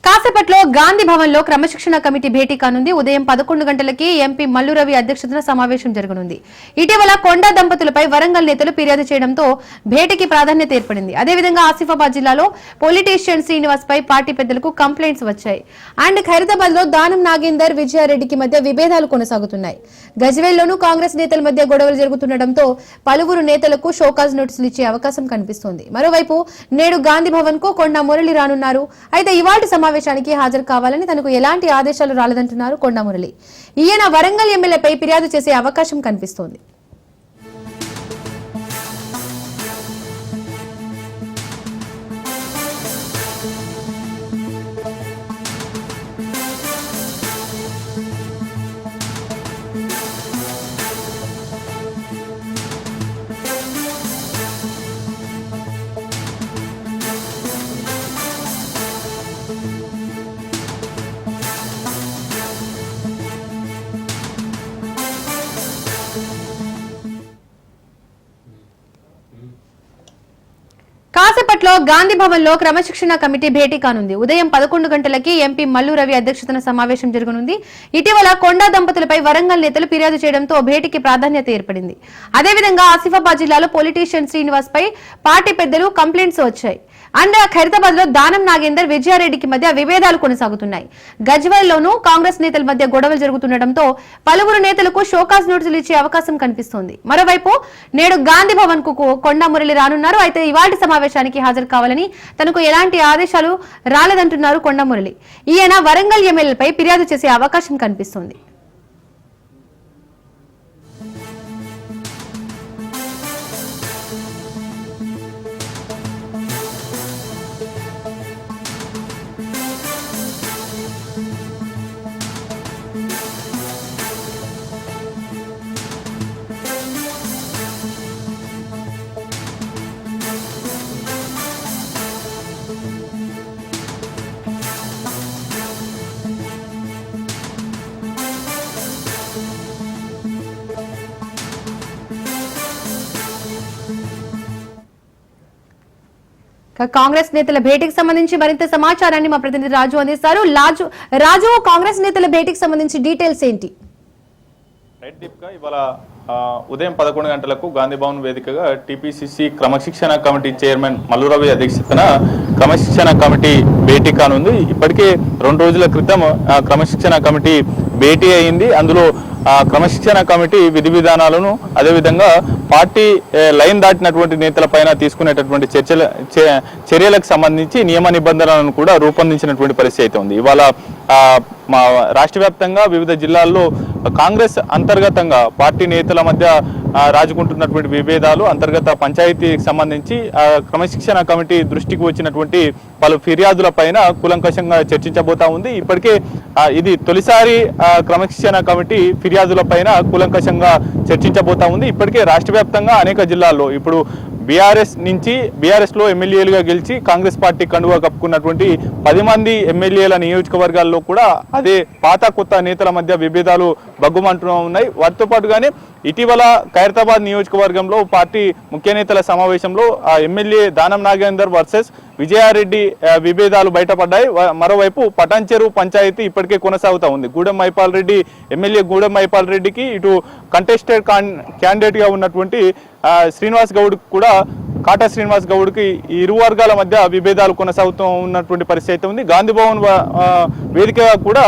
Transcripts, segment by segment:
కాసేపట్లో గాంధీ భవన్ లో క్రమశిక్షణ కమిటీ భేటీ కానుంది. ఉదయం 11 గంటలకి ఎంపీ మల్లు రవి అధ్యక్షతన సమావేశం జరగనుంది. ఇటీవల కొండా దంపతులపై వరంగల్ నేతలు ఫిర్యాదు చేయడంతో భేటీకి ప్రాధాన్యత ఏర్పడింది. అదేవిధంగా ఆసిఫాబాద్ జిల్లాలో పొలిటీషియన్ శ్రీనివాస్ పై పార్టీ పెద్దలకు కంప్లైంట్స్ వచ్చాయి. అండ్ ఖైరతాబాద్ లో దానం నాగేందర్ విజయారెడ్డికి మధ్య విభేదాలు కొనసాగుతున్నాయి. గజ్వేల్లోనూ కాంగ్రెస్ నేతల మధ్య గొడవలు జరుగుతుండటంతో పలువురు నేతలకు షోకాజ్ నోటీసులు ఇచ్చే అవకాశం కనిపిస్తోంది. మరోవైపు నేడు గాంధీ భవన్ కు కొండా మురళి రానున్నారు. అయితే ఇవాళ సమావేశానికి హాజరు కావాలని తనకు ఎలాంటి ఆదేశాలు రాలేదంటున్నారు కొండా మురళి. ఈయన వరంగల్ ఎమ్మెల్యేపై ఫిర్యాదు చేసే అవకాశం కనిపిస్తోంది. కాసేపట్లో గాంధీ భవన్ లో క్రమశిక్షణ కమిటీ భేటీ కానుంది. ఉదయం 11 గంటలకి ఎంపీ మల్లు రవి అధ్యక్షతన సమావేశం జరగనుంది. ఇటీవల కొండా దంపతులపై వరంగల్ నేతలు ఫిర్యాదు చేయడంతో భేటీకి ప్రాధాన్యత ఏర్పడింది. అదేవిధంగా ఆసిఫాబాద్ జిల్లాలో పొలిటీషియన్ శ్రీనివాస్ పై పార్టీ పెద్దలు కంప్లైంట్స్ వచ్చాయి. అండ్ ఖైరతాబాద్ లో దానం నాగేందర్ విజయారెడ్డికి మధ్య విభేదాలు కొనసాగుతున్నాయి. గజ్వేల్లోనూ కాంగ్రెస్ నేతల మధ్య గొడవలు జరుగుతుండటంతో పలువురు నేతలకు షోకాజ్ నోటీసులు ఇచ్చే అవకాశం కనిపిస్తోంది. మరోవైపు నేడు గాంధీ భవన్ కు కొండా మురళి రానున్నారు. అయితే ఇవాళ సమావేశానికి హాజరు కావాలని తనకు ఎలాంటి ఆదేశాలు రాలేదంటున్నారు కొండా మురళి. ఈయన వరంగల్ ఎమ్మెల్యేపై ఫిర్యాదు చేసే అవకాశం కనిపిస్తోంది. కాంగ్రెస్ నేతల భేటీకి సంబంధించి మరింత సమాచారాన్ని మా ప్రతినిధి రాజు అందిస్తారు. రాజు, కాంగ్రెస్ నేతల భేటీకి సంబంధించి డీటెయిల్స్ ఏంటి? ఇవాళ ఉదయం 11 గంటలకు గాంధీ భవన్ వేదికగా టీపీసీసీ క్రమశిక్షణ కమిటీ చైర్మన్ మల్లు రవి అధ్యక్షతన క్రమశిక్షణ కమిటీ భేటీ కానుంది. ఇప్పటికే 2 రోజుల క్రితం క్రమశిక్షణ కమిటీ భేటీ అయింది. అందులో క్రమశిక్షణ కమిటీ విధి విధానాలను అదేవిధంగా పార్టీ లైన్ దాటినటువంటి నేతలపైన తీసుకునేటటువంటి చర్యలకు సంబంధించి నియమ నిబంధనలను కూడా రూపొందించినటువంటి పరిస్థితి అయితే ఉంది. ఇవాళ మా రాష్ట్ర వ్యాప్తంగా వివిధ జిల్లాల్లో కాంగ్రెస్ అంతర్గతంగా పార్టీ నేతల మధ్య రాజుకుంటున్నటువంటి విభేదాలు, అంతర్గత పంచాయతీకి సంబంధించి క్రమశిక్షణ కమిటీ దృష్టికి వచ్చినటువంటి పలు ఫిర్యాదుల పైన కూలంకషంగా చర్చించబోతా ఉంది. ఇప్పటికే ఇది తొలిసారి క్రమశిక్షణ కమిటీ ఫిర్యాదుల పైన కూలంకషంగా చర్చించబోతా ఉంది. ఇప్పటికే రాష్ట్ర వ్యాప్తంగా అనేక జిల్లాల్లో ఇప్పుడు బీఆర్ఎస్ లో ఎమ్మెల్యేలుగా గెలిచి కాంగ్రెస్ పార్టీ కండువా కప్పుకున్నటువంటి 10 మంది ఎమ్మెల్యేల నియోజకవర్గాల్లో కూడా అదే పాత కొత్త నేతల మధ్య విభేదాలు బగ్గుమంటూ ఉన్నాయి. వాటితో పాటుగానే ఇటీవల ఖైరతాబాద్ నియోజకవర్గంలో పార్టీ ముఖ్య నేతల సమావేశంలో ఎమ్మెల్యే దానం నాగేందర్ వర్సెస్ విజయారెడ్డి విభేదాలు బయటపడ్డాయి. మరోవైపు పటాన్చెరు పంచాయతీ ఇప్పటికే కొనసాగుతూ ఉంది. ఎమ్మెల్యే గూడెం మైపాల్ రెడ్డికి ఇటు కంటెస్టెడ్ క్యాండిడేట్ గా ఉన్నటువంటి శ్రీనివాస్ గౌడ్ కూడా కాటా శ్రీనివాస్ గౌడ్కి ఈ ఇరు వర్గాల మధ్య విభేదాలు కొనసాగుతూ ఉన్నటువంటి పరిస్థితి ఉంది. గాంధీ భవన్ వేదికగా కూడా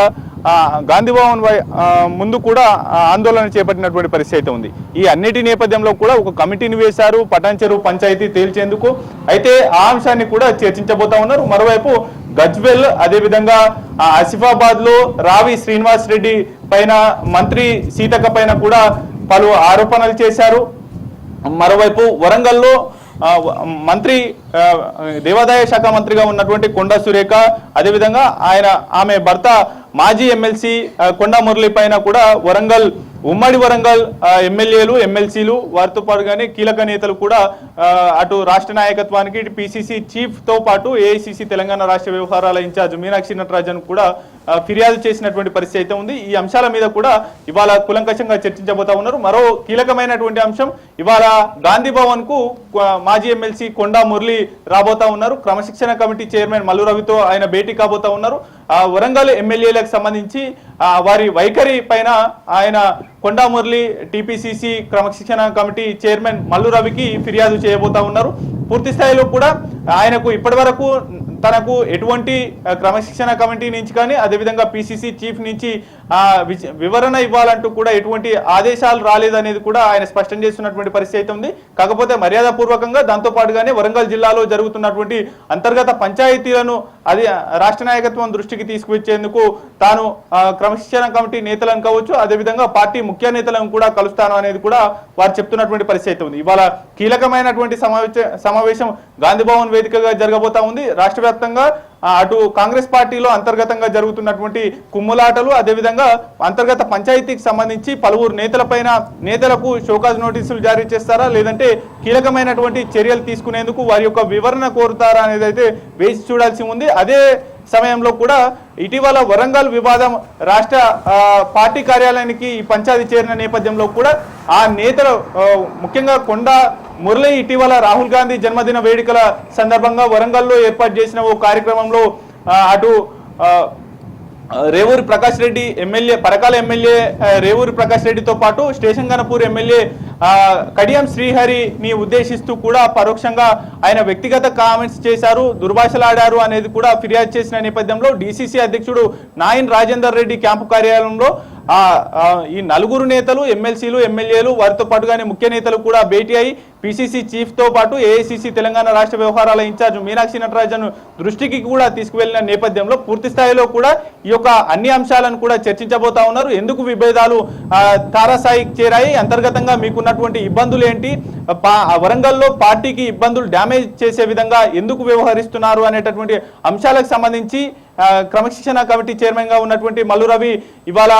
గాంధీ భవన్ ముందు కూడా ఆందోళన చేపట్టినటువంటి పరిస్థితి ఉంది. ఈ అన్నిటి నేపథ్యంలో కూడా ఒక కమిటీని వేశారు పటాన్చెరు పంచాయతీ తేల్చేందుకు. అయితే ఆ అంశాన్ని కూడా చర్చించబోతా ఉన్నారు. మరోవైపు గజ్వేల్ అదేవిధంగా ఆసిఫాబాద్ లో రావి శ్రీనివాస్ రెడ్డి పైన మంత్రి సీతక్క పైన కూడా పలు ఆరోపణలు చేశారు. మరోవైపు వరంగల్లో మంత్రి దేవాదాయ శాఖ మంత్రిగా ఉన్నటువంటి కొండా సురేఖ, అదేవిధంగా ఆమె భర్త మాజీ ఎమ్మెల్సీ కొండా మురళి పైన కూడా ఉమ్మడి వరంగల్ ఎమ్మెల్యేలు, ఎమ్మెల్సీలు, వారితో పాటుగానే కీలక నేతలు కూడా అటు రాష్ట్ర నాయకత్వానికి, ఇటు పిసిసి చీఫ్ తో పాటు ఏఐసిసి తెలంగాణ రాష్ట్ర వ్యవహారాల ఇన్ఛార్జ్ మీనాక్షి నటరాజన్ కూడా ఫిర్యాదు చేసినటువంటి పరిస్థితి అయితే ఉంది. ఈ అంశాల మీద కూడా ఇవాళ కులంకషంగా చర్చించబోతా ఉన్నారు. మరో కీలకమైనటువంటి అంశం, ఇవాళ గాంధీ భవన్ కు మాజీ ఎమ్మెల్సీ కొండా మురళి రాబోతా ఉన్నారు. క్రమశిక్షణ కమిటీ చైర్మన్ మల్లు రవితో ఆయన భేటీ కాబోతా ఉన్నారు. వరంగల్ ఎమ్మెల్యేలకు సంబంధించి వారి వైఖరి పైన ఆయన కొండా మురళి టీపీసీసీ క్రమశిక్షణ కమిటీ చైర్మన్ మల్లు రవికి ఫిర్యాదు చేయబోతా ఉన్నారు. పూర్తి స్థాయిలో కూడా ఆయనకు ఇప్పటి వరకు తనకు ఎటువంటి క్రమశిక్షణ కమిటీ నుంచి కానీ అదేవిధంగా పిసిసి చీఫ్ నుంచి వివరణ ఇవ్వాలంటూ కూడా ఎటువంటి ఆదేశాలు రాలేదనేది కూడా ఆయన స్పష్టం చేస్తున్నటువంటి పరిస్థితి అయితే ఉంది. కాకపోతే మర్యాదపూర్వకంగా దాంతో పాటుగానే వరంగల్ జిల్లాలో జరుగుతున్నటువంటి అంతర్గత పంచాయతీలను అది రాష్ట్ర నాయకత్వం దృష్టికి తీసుకువచ్చేందుకు తాను క్రమశిక్షణ కమిటీ నేతలను కావచ్చు, అదేవిధంగా పార్టీ ముఖ్య నేతలను కూడా కలుస్తాను అనేది కూడా వారు చెప్తున్నటువంటి పరిస్థితి అయితే ఉంది. ఇవాళ కీలకమైనటువంటి సమావేశం గాంధీ భవన్ వేదికగా జరగబోతా ఉంది. రాష్ట్ర వ్యాప్తంగా అటు కాంగ్రెస్ పార్టీలో అంతర్గతంగా జరుగుతున్నటువంటి కుమ్ములాటలు, అదేవిధంగా అంతర్గత పంచాయతీకి సంబంధించి పలువురు నేతలకు షోకాజ్ నోటీసులు జారీ చేస్తారా, లేదంటే కీలకమైనటువంటి చర్యలు తీసుకునేందుకు వారి యొక్క వివరణ కోరుతారా అనేది అయితే వేచి చూడాల్సి ఉంది. అదే సమయంలో కూడా ఇటీవల వరంగల్ వివాదం రాష్ట్ర పార్టీ కార్యాలయానికి ఈ పంచాయతీ చేరిన నేపథ్యంలో కూడా ఆ నేతలు ముఖ్యంగా కొండా మురళి ఇటీవల రాహుల్ గాంధీ జన్మదిన వేడుకల సందర్భంగా వరంగల్లో ఏర్పాటు చేసిన ఓ కార్యక్రమంలో అటు రేవూరి ప్రకాష్ రెడ్డి ఎమ్మెల్యే, పరకాల ఎమ్మెల్యే రేవూరి ప్రకాష్ రెడ్డితో పాటు స్టేషన్ గణపూర్ ఎమ్మెల్యే కడియం శ్రీహరిని ఉద్దేశిస్తూ కూడా పరోక్షంగా ఆయన వ్యక్తిగత కామెంట్స్ చేశారు, దుర్భాషలాడారు అనేది కూడా ఫిర్యాదు చేసిన నేపథ్యంలో డిసిసి అధ్యక్షుడు నాయన్ రాజేందర్ రెడ్డి క్యాంపు కార్యాలయంలో ఈ నలుగురు నేతలు, ఎమ్మెల్సీలు, ఎమ్మెల్యేలు, వారితో పాటుగానే ముఖ్య నేతలు కూడా భేటీ అయి పిసిసి చీఫ్ తో పాటు ఏఐసిసి తెలంగాణ రాష్ట్ర వ్యవహారాల ఇన్ఛార్జ్ మీనాక్షి నటరాజన్ దృష్టికి కూడా తీసుకువెళ్లిన నేపథ్యంలో పూర్తి స్థాయిలో కూడా ఈ యొక్క అన్ని అంశాలను కూడా చర్చించబోతా ఉన్నారు. ఎందుకు విభేదాలు తారాస్థాయికి చేరాయి, అంతర్గతంగా మీకున్నటువంటి ఇబ్బందులు ఏంటి, వరంగల్లో పార్టీకి ఇబ్బందులు డ్యామేజ్ చేసే విధంగా ఎందుకు వ్యవహరిస్తున్నారు అనేటటువంటి అంశాలకు సంబంధించి క్రమశిక్షణ కమిటీ చైర్మన్ గా ఉన్నటువంటి మల్లు రవి ఇవాళ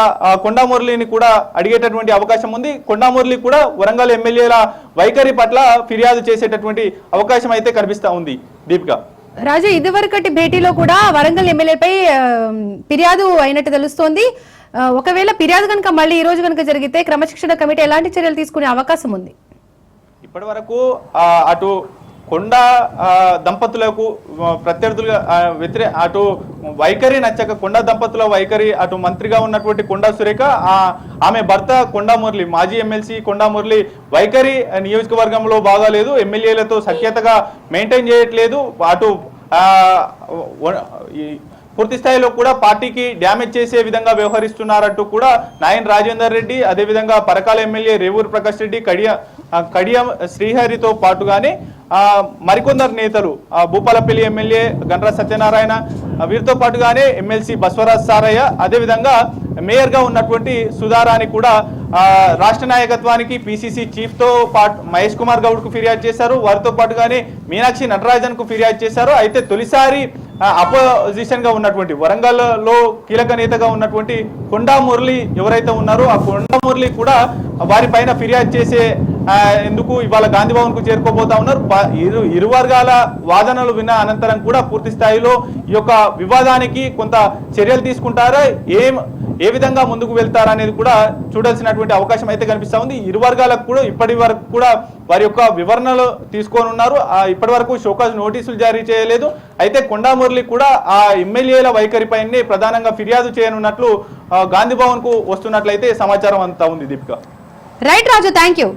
కొండా మురళిని కూడా అడిగేటటువంటి అవకాశం ఉంది. కొండా మురళి కూడా వరంగల్ ఎమ్మెల్యేల వైఖరి పట్ల ఫిర్యాదు చేసేటటువంటి అవకాశం అయితే కనిపిస్తా ఉంది. దీపిక, రాజు, ఇదివరకటి భేటీలో కూడా వరంగల్ ఎమ్మెల్యేపై ఫిర్యాదు అయినట్టు తెలుస్తోంది. ఒకవేళ ఫిర్యాదు కనుక మళ్ళీ ఈ రోజు కనుక జరిగితే క్రమశిక్షణ కమిటీ ఎలాంటి చర్యలు తీసుకునే అవకాశం ఉంది? ఇప్పటి వరకు అటు కొండా దంపతులకు ప్రత్యర్థులుగా అటు వైఖరి నచ్చక కొండా దంపతుల వైఖరి, అటు మంత్రిగా ఉన్నటువంటి కొండా సురేఖ, ఆమె భర్త కొండా మురళి, మాజీ ఎమ్మెల్సీ కొండా మురళి వైఖరి నియోజకవర్గంలో బాగాలేదు, ఎమ్మెల్యేలతో సఖ్యతగా మెయింటైన్ చేయట్లేదు, అటు పూర్తి స్థాయిలో కూడా పార్టీకి డ్యామేజ్ చేసే విధంగా వ్యవహరిస్తున్నారంటూ కూడా నాయన్ రాజేందర్ రెడ్డి, అదేవిధంగా పరకాల ఎమ్మెల్యే రేవూరి ప్రకాష్ రెడ్డి, కడియం శ్రీహరితో పాటుగానే మరికొందరు నేతలు, భూపాలపల్లి ఎమ్మెల్యే గండ్ర సత్యనారాయణ, వీరితో పాటుగానే ఎమ్మెల్సీ బస్వరాజ్ సారయ్య, అదేవిధంగా మేయర్గా ఉన్నటువంటి సుధారాణి కూడా రాష్ట్ర నాయకత్వానికి పిసిసి చీఫ్ తో పాటు మహేష్ కుమార్ గౌడ్ కు ఫిర్యాదు చేశారు. వారితో పాటుగానే మీనాక్షి నటరాజన్ కు ఫిర్యాదు చేశారు. అయితే తొలిసారి అపోజిషన్ గా ఉన్నటువంటి వరంగల్ లో కీలక నేతగా ఉన్నటువంటి కొండా మురళి ఎవరైతే ఉన్నారో ఆ కొండా మురళి కూడా వారి పైన ఫిర్యాదు చేసే ఎందుకు ఇవాళ గాంధీ భవన్ కు చేరుకోబోతా ఉన్నారు. ఇరు వర్గాల వాదనలు విన్న అనంతరం కూడా పూర్తి స్థాయిలో ఈ యొక్క వివాదానికి కొంత చర్యలు తీసుకుంటారా, ఏ విధంగా ముందుకు వెళ్తారా అనేది కూడా చూడాల్సినటువంటి అవకాశం అయితే కనిపిస్తా ఉంది. ఇరు వర్గాలకు కూడా ఇప్పటి వరకు కూడా వారి యొక్క వివరణలు తీసుకొని ఉన్నారు. ఇప్పటి వరకు షోకాజ్ నోటీసులు జారీ చేయలేదు. అయితే కొండా మురళి కూడా ఆ ఎమ్మెల్యేల వైఖరిపైనే ప్రధానంగా ఫిర్యాదు చేయనున్నట్లు గాంధీ భవన్ కు వస్తున్నట్లయితే సమాచారం అంతా ఉంది. Deepika, right Raju, thank you.